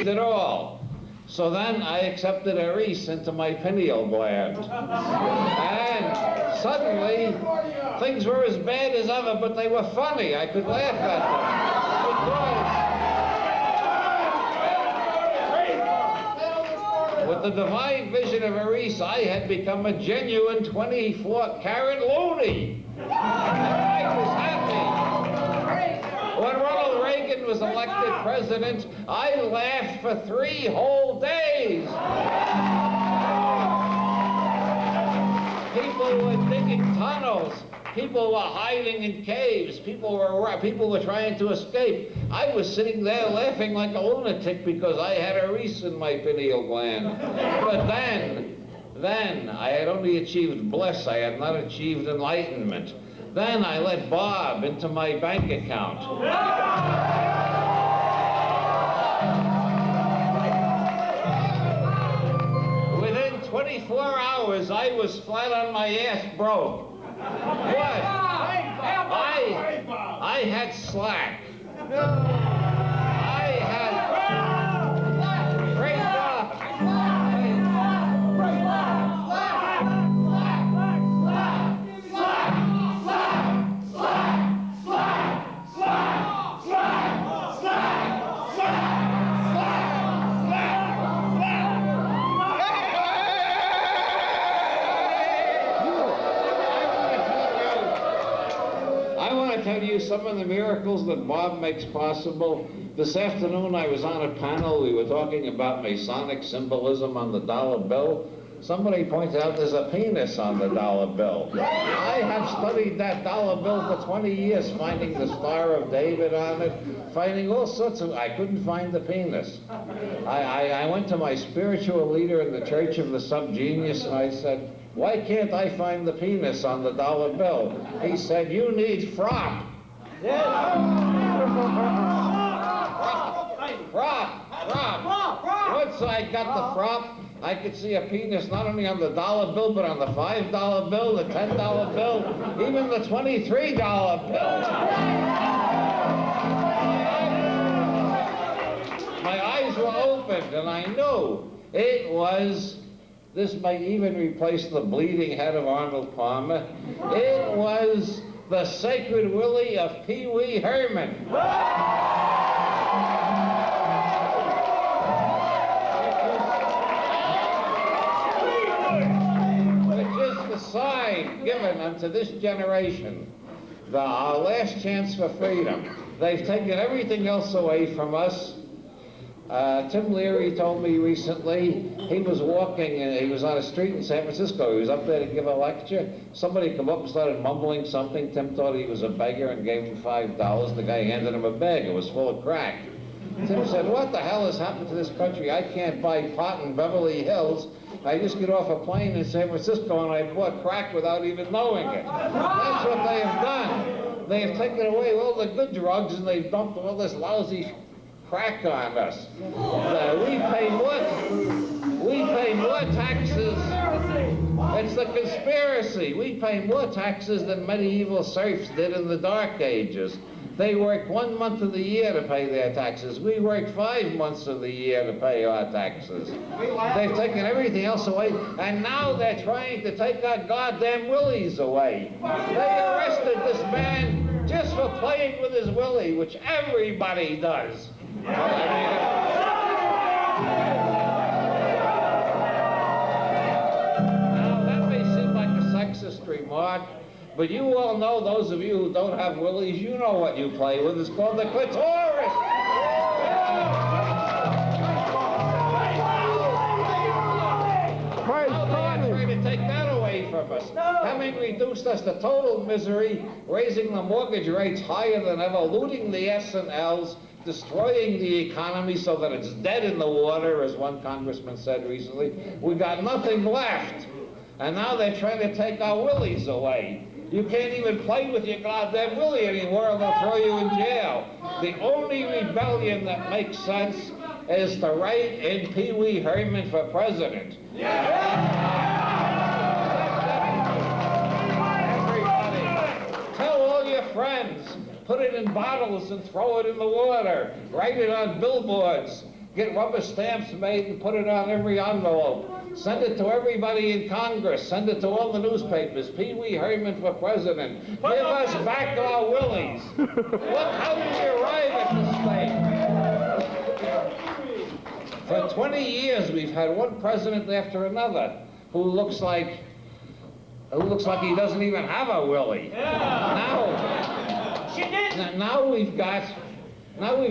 it all. So then I accepted a Reese into my pineal gland. And suddenly, things were as bad as ever, but they were funny. I could laugh at them. Because with the divine vision of a Reese, I had become a genuine 24-carat loony. And I was happy. When Ronald Reagan was elected president, I laughed for 3 whole days. People were digging tunnels. People were hiding in caves. People were trying to escape. I was sitting there laughing like a lunatic because I had a Reese in my pineal gland. But then I had only achieved bliss. I had not achieved enlightenment. Then I let Bob into my bank account. Within 24 hours, I was flat on my ass broke. What? I had slack. I had great tell you some of the miracles that Bob makes possible. This afternoon I was on a panel. We were talking about Masonic symbolism on the dollar bill. Somebody pointed out there's a penis on the dollar bill. I have studied that dollar bill for 20 years, finding the Star of David on it, finding all sorts of... I couldn't find the penis. I went to my spiritual leader in the Church of the SubGenius and I said, why can't I find the penis on the dollar bill? He said, you need frop. Yes. Frop. Once I got the frop, I could see a penis not only on the dollar bill, but on the $5 bill, the $10 bill, even the $23 bill. My eyes were opened, and I knew it was... This might even replace the bleeding head of Arnold Palmer. It was the sacred willy of Pee Wee Herman. Which is the sign given unto this generation, our last chance for freedom. They've taken everything else away from us. Tim Leary told me recently, he was walking and he was on a street in San Francisco. He was up there to give a lecture. Somebody come up and started mumbling something. Tim thought he was a beggar and gave him $5. The guy handed him a bag. It was full of crack. Tim said, what the hell has happened to this country? I can't buy pot in Beverly Hills. I just get off a plane in San Francisco and I bought crack without even knowing it. That's what they have done. They have taken away all the good drugs and they've dumped all this lousy crack on us. We pay more taxes. It's the conspiracy. We pay more taxes than medieval serfs did in the Dark Ages. They work 1 month of the year to pay their taxes. We work 5 months of the year to pay our taxes. They've taken everything else away, and now they're trying to take our goddamn willies away. They arrested this man just for playing with his willy, which everybody does. Now, that may seem like a sexist remark, but you all know, those of you who don't have willies, you know what you play with. It's called the clitoris. Now they are trying to take that away from us. Having reduced us to total misery, raising the mortgage rates higher than ever, looting the S&Ls, destroying the economy so that it's dead in the water, as one congressman said recently. We got nothing left. And now they're trying to take our willies away. You can't even play with your goddamn willy anymore or they'll throw you in jail. The only rebellion that makes sense is to write in Pee Wee Herman for president. Everybody, tell all your friends. Put it in bottles and throw it in the water. Write it on billboards. get rubber stamps made and put it on every envelope. Send it to everybody in Congress. Send it to all the newspapers. Pee Wee Herman for president. Give us back our willies. Look how we arrive at this thing. For 20 years, we've had one president after another who looks like he doesn't even have a willie. Now we've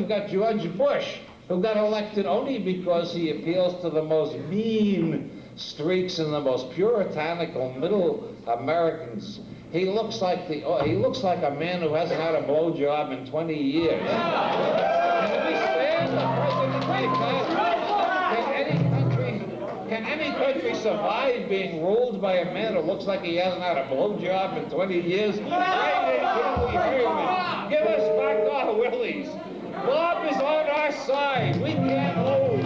got George Bush, who got elected only because he appeals to the most mean streaks in the most puritanical middle Americans. He looks like a man who hasn't had a blowjob in 20 years. Can we stand a president like that? Can any country survive being ruled by a man who looks like he hasn't had a blowjob in 20 years? Give us back our willies. Bob is on our side. We can't lose.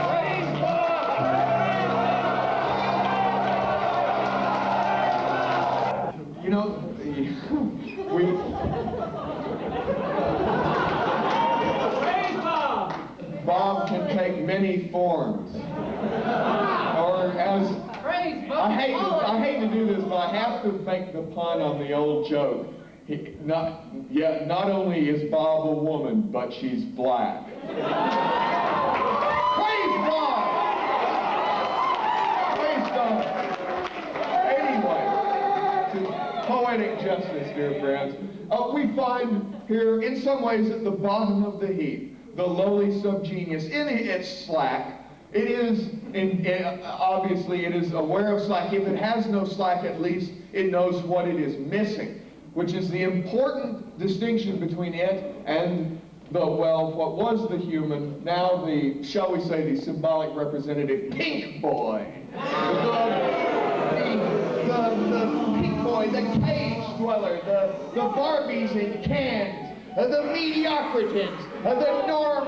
Praise Bob. You know, Bob can take many forms. Or as I hate to do this, but I have to make the pun on the old joke. Not only is Bob a woman, but she's black. Praise God! Praise God! Anyway, to poetic justice, dear friends, we find here, in some ways, at the bottom of the heap, the lowly subgenius in its slack. It is, obviously, it is aware of slack. If it has no slack, at least it knows what it is missing, which is the important distinction between it and what was the human, now the, shall we say, the symbolic representative pink boy. The pink boy, the cage dweller, the Barbies in cans, the mediocrities, the normal.